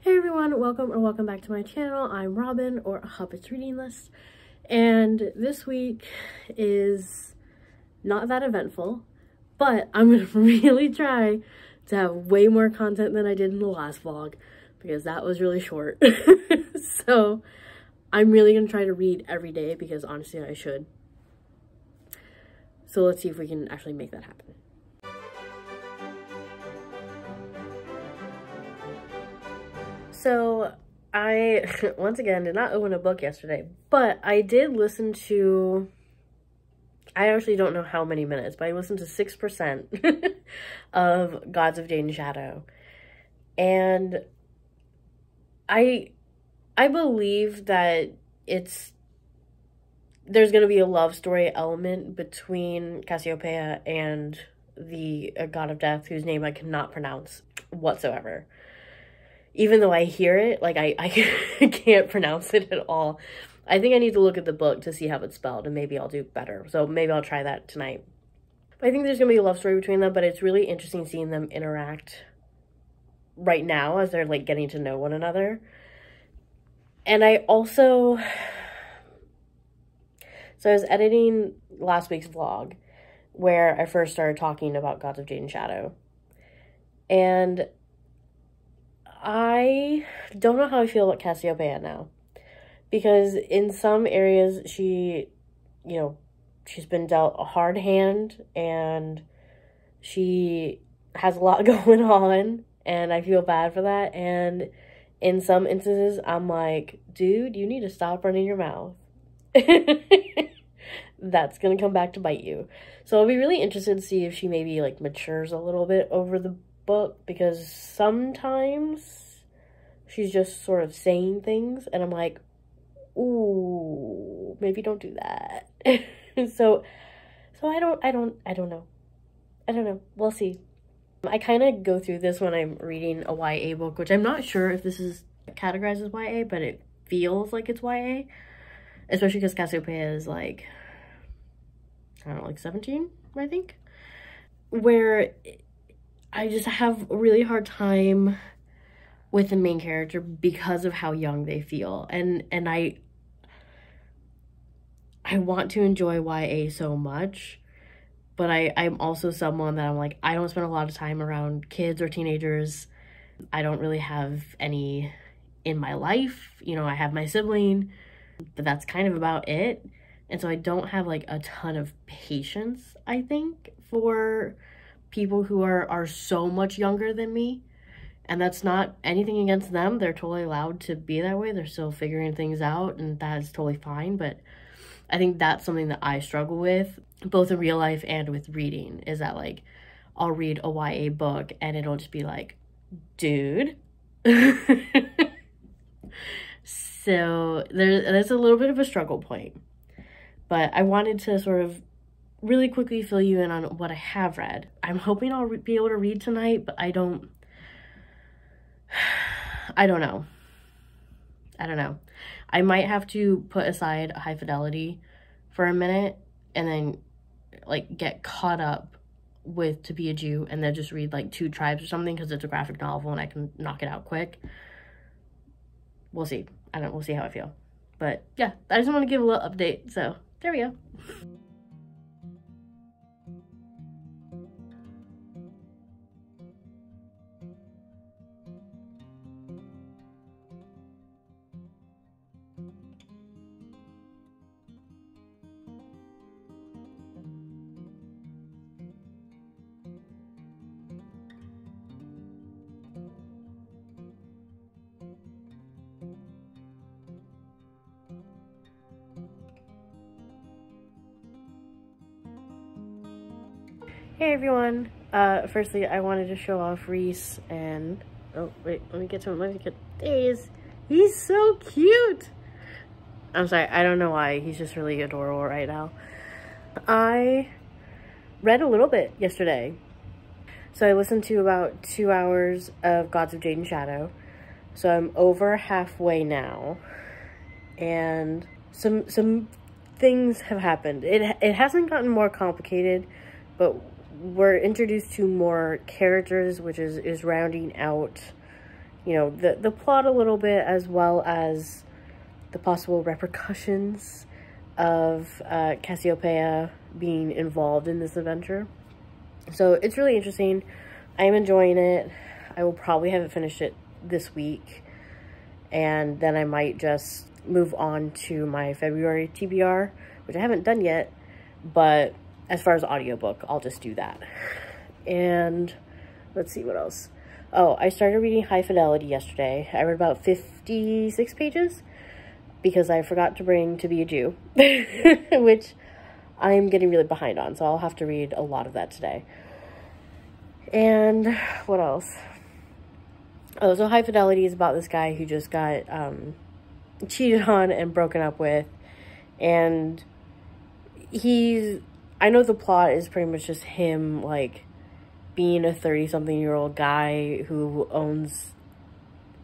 Hey everyone, welcome back to my channel. I'm Robin, or A Hobbit's Reading List, and this week is not that eventful, but I'm gonna really try to have way more content than I did in the last vlog, because that was really short. So I'm really gonna try to read every day, because honestly I should. So let's see if we can actually make that happen. So I, once again, did not open a book yesterday, but I did listen to, I actually don't know how many minutes, but I listened to 6% of Gods of Jade and Shadow. And I believe that there's going to be a love story element between Cassiopeia and the god of death, whose name I cannot pronounce whatsoever. Even though I hear it, like, I can't pronounce it at all. I think I need to look at the book to see how it's spelled, and maybe I'll do better. So maybe I'll try that tonight. But I think there's going to be a love story between them, but it's really interesting seeing them interact right now as they're, like, getting to know one another. And I also... So I was editing last week's vlog, where I first started talking about Gods of Jade and Shadow. And I don't know how I feel about Cassiopeia now, because in some areas she's been dealt a hard hand and she has a lot going on, and I feel bad for that. And in some instances I'm like, dude, you need to stop running your mouth. That's gonna come back to bite you. So I'll be really interested to see if she maybe like matures a little bit over the book, because sometimes she's just sort of saying things and I'm like, ooh, maybe don't do that. so I don't know. We'll see. I kind of go through this when I'm reading a YA book, which I'm not sure if this is categorized as YA, but it feels like it's YA, especially because Cassiopeia is like, I don't know, like 17, I think, where I just have a really hard time with the main character because of how young they feel. And I want to enjoy YA so much, but I'm also someone that I'm like, I don't spend a lot of time around kids or teenagers. I don't really have any in my life. You know, I have my sibling, but that's kind of about it. And so I don't have like a ton of patience, I think, for people who are so much younger than me. And that's not anything against them. They're totally allowed to be that way. They're still figuring things out, and that is totally fine. But I think that's something that I struggle with, both in real life and with reading, is that like I'll read a YA book and it'll just be like, dude. So there's a little bit of a struggle point. But I wanted to sort of really quickly fill you in on what I have read. I'm hoping I'll be able to read tonight, but I don't know. I might have to put aside High Fidelity for a minute and then like get caught up with To Be a Jew and then just read like 2 Tribes or something, because it's a graphic novel and I can knock it out quick. We'll see. We'll see how I feel. But yeah, I just want to give a little update. So there we go. Hey everyone, firstly I wanted to show off Reese, and oh wait, let me get to him, there he is. He's so cute. I'm sorry, I don't know why, he's just really adorable right now. I read a little bit yesterday, so I listened to about 2 hours of Gods of Jade and Shadow, so I'm over halfway now, and some things have happened. It hasn't gotten more complicated, but we're introduced to more characters, which is rounding out you know, the plot a little bit, as well as the possible repercussions of Cassiopeia being involved in this adventure. So it's really interesting. I'm enjoying it. I will probably have it finished it this week, and then I might just move on to my February TBR, which I haven't done yet, but as far as audiobook, I'll just do that. And let's see what else. Oh, I started reading High Fidelity yesterday. I read about 56 pages because I forgot to bring To Be a Jew, which I'm getting really behind on, so I'll have to read a lot of that today. And what else? Oh, so High Fidelity is about this guy who just got cheated on and broken up with, and I know the plot is pretty much just him, like, being a 30-something-year-old guy who owns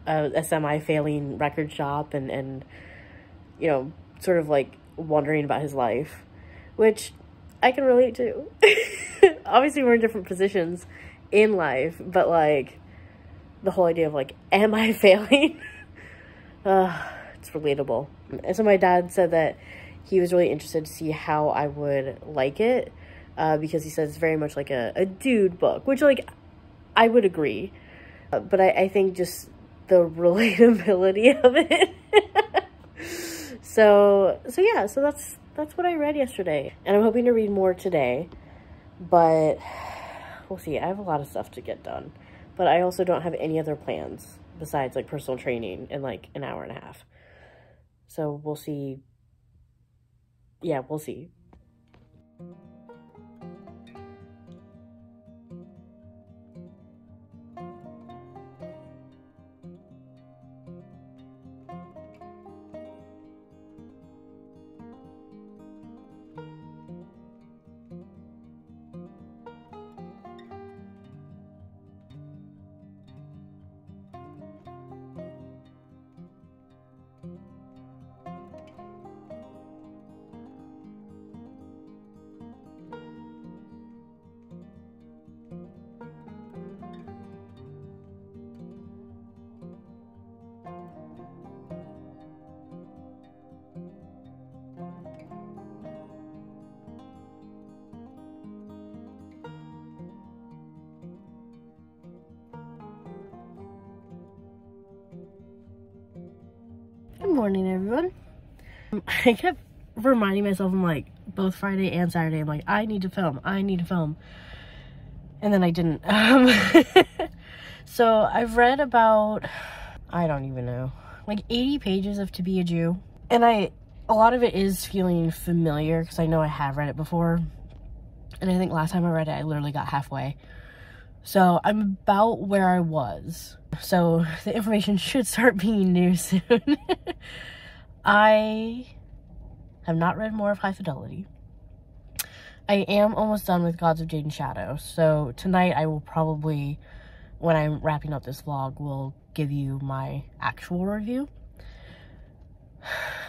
a semi-failing record shop and, you know, sort of, like, wondering about his life, which I can relate to. Obviously, we're in different positions in life, but, like, the whole idea of, like, am I failing? It's relatable. And so my dad said that he was really interested to see how I would like it, because he says it's very much like a dude book, which, like, I would agree. But I think just the relatability of it. So yeah, so that's what I read yesterday. And I'm hoping to read more today, but we'll see. I have a lot of stuff to get done, but I also don't have any other plans besides, like, personal training in, like, an hour and a half. So we'll see. Yeah, we'll see. Good morning, everyone. I kept reminding myself, I'm like, both Friday and Saturday, I'm like, I need to film. And then I didn't. So I've read about, I don't even know, like 80 pages of To Be a Jew. And a lot of it is feeling familiar because I know I have read it before. And I think last time I read it, I literally got halfway. So I'm about where I was. So the information should start being new soon. I have not read more of High Fidelity. I am almost done with Gods of Jade and Shadow. So tonight I will probably, when I'm wrapping up this vlog, will give you my actual review.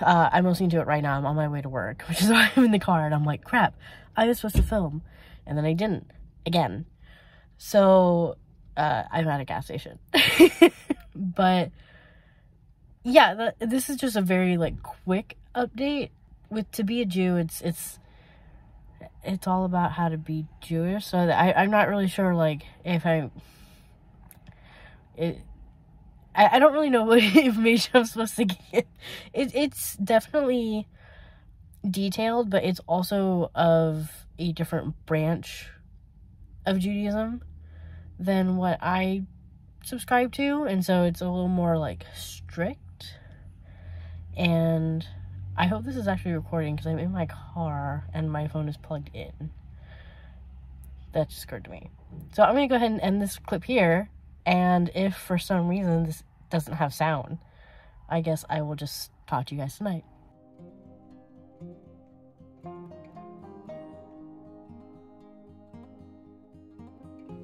I'm listening to it right now. I'm on my way to work, which is why I'm in the car. And I'm like, crap, I was supposed to film. And then I didn't. Again. So, I'm at a gas station. But, yeah, this is just a very, like, quick update. With To Be a Jew, it's all about how to be Jewish. So I'm not really sure, like, if I don't really know what information I'm supposed to get. It's definitely detailed, but it's also of a different branch of Judaism than what I subscribe to, and so it's a little more, like, strict. And I hope this is actually recording because I'm in my car and my phone is plugged in. That just occurred to me. So I'm gonna go ahead and end this clip here, and if for some reason this doesn't have sound, I guess I will just talk to you guys tonight.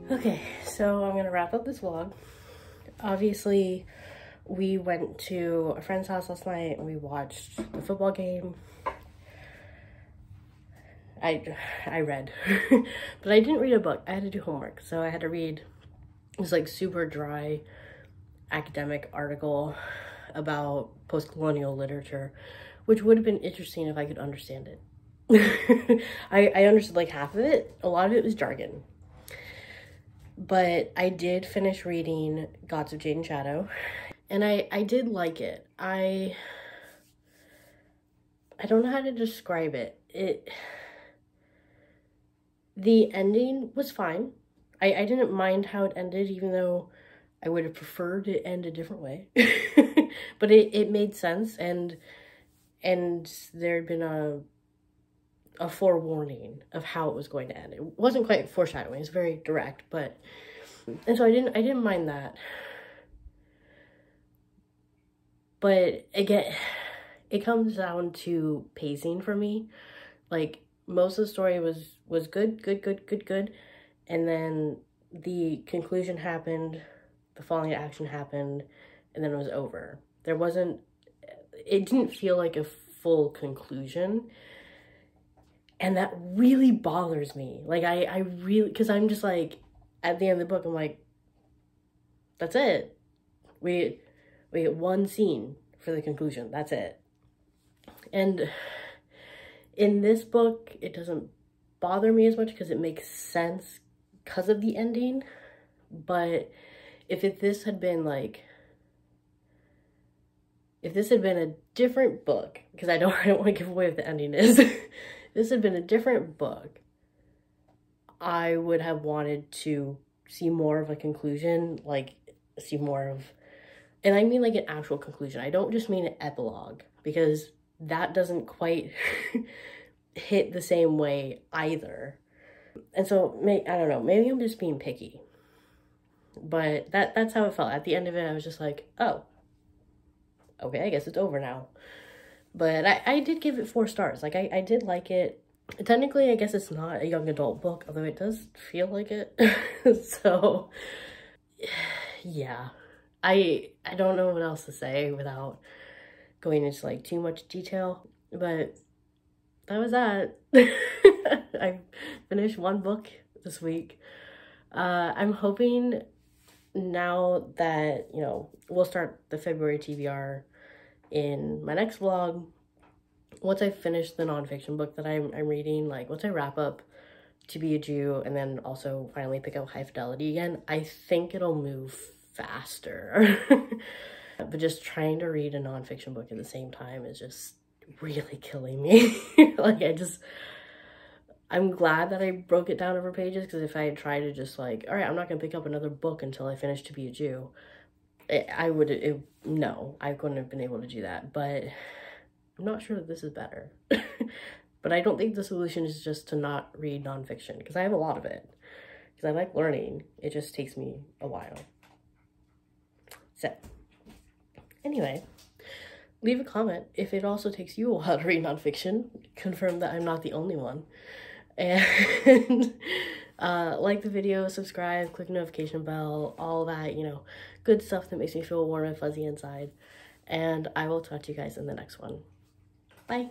Okay, so I'm gonna wrap up this vlog. Obviously, we went to a friend's house last night and we watched the football game. I read, but I didn't read a book. I had to do homework, so I had to read. It was like super dry academic article about post-colonial literature, which would have been interesting if I could understand it. I understood like half of it. A lot of it was jargon. But I did finish reading Gods of Jade and Shadow, and I did like it. I don't know how to describe it. The ending was fine. I didn't mind how it ended, even though I would have preferred it end a different way. But it made sense, and there had been a forewarning of how it was going to end. It wasn't quite foreshadowing, it's very direct, but, and so I didn't mind that. But again, it comes down to pacing for me. Like, most of the story was good, and then the conclusion happened, the falling action happened, and then it was over. It didn't feel like a full conclusion, and that really bothers me. Like, I really, because I'm just like, at the end of the book, I'm like, that's it. We get one scene for the conclusion, that's it. And in this book, it doesn't bother me as much because it makes sense because of the ending. But if this had been like, if this had been a different book, because I don't want to give away what the ending is. If this had been a different book, I would have wanted to see more of a conclusion, like see more of, and I mean like an actual conclusion. I don't just mean an epilogue, because that doesn't quite hit the same way either. And so, I don't know, maybe I'm just being picky. But that's how it felt. At the end of it, I was just like, oh, okay, I guess it's over now. But I did give it 4 stars. Like, I did like it. Technically, I guess it's not a young adult book, although it does feel like it. So, yeah. I don't know what else to say without going into like too much detail, but that was that. I finished 1 book this week. I'm hoping now that, you know, we'll start the February TBR in my next vlog. Once I finish the nonfiction book that I'm reading, like once I wrap up To Be a Jew and then also finally pick up High Fidelity again, I think it'll move faster. But just trying to read a nonfiction book at the same time is just really killing me. Like, I'm glad that I broke it down over pages, because if I had tried to just like, all right, I'm not gonna pick up another book until I finish To Be a Jew, no, I couldn't have been able to do that. But I'm not sure that this is better. But I don't think the solution is just to not read nonfiction, because I have a lot of it, because I like learning. It just takes me a while. So anyway, leave a comment if it also takes you a while to read nonfiction. Confirm that I'm not the only one. And like the video, subscribe, click the notification bell, all that, you know, good stuff that makes me feel warm and fuzzy inside. And I will talk to you guys in the next one. Bye.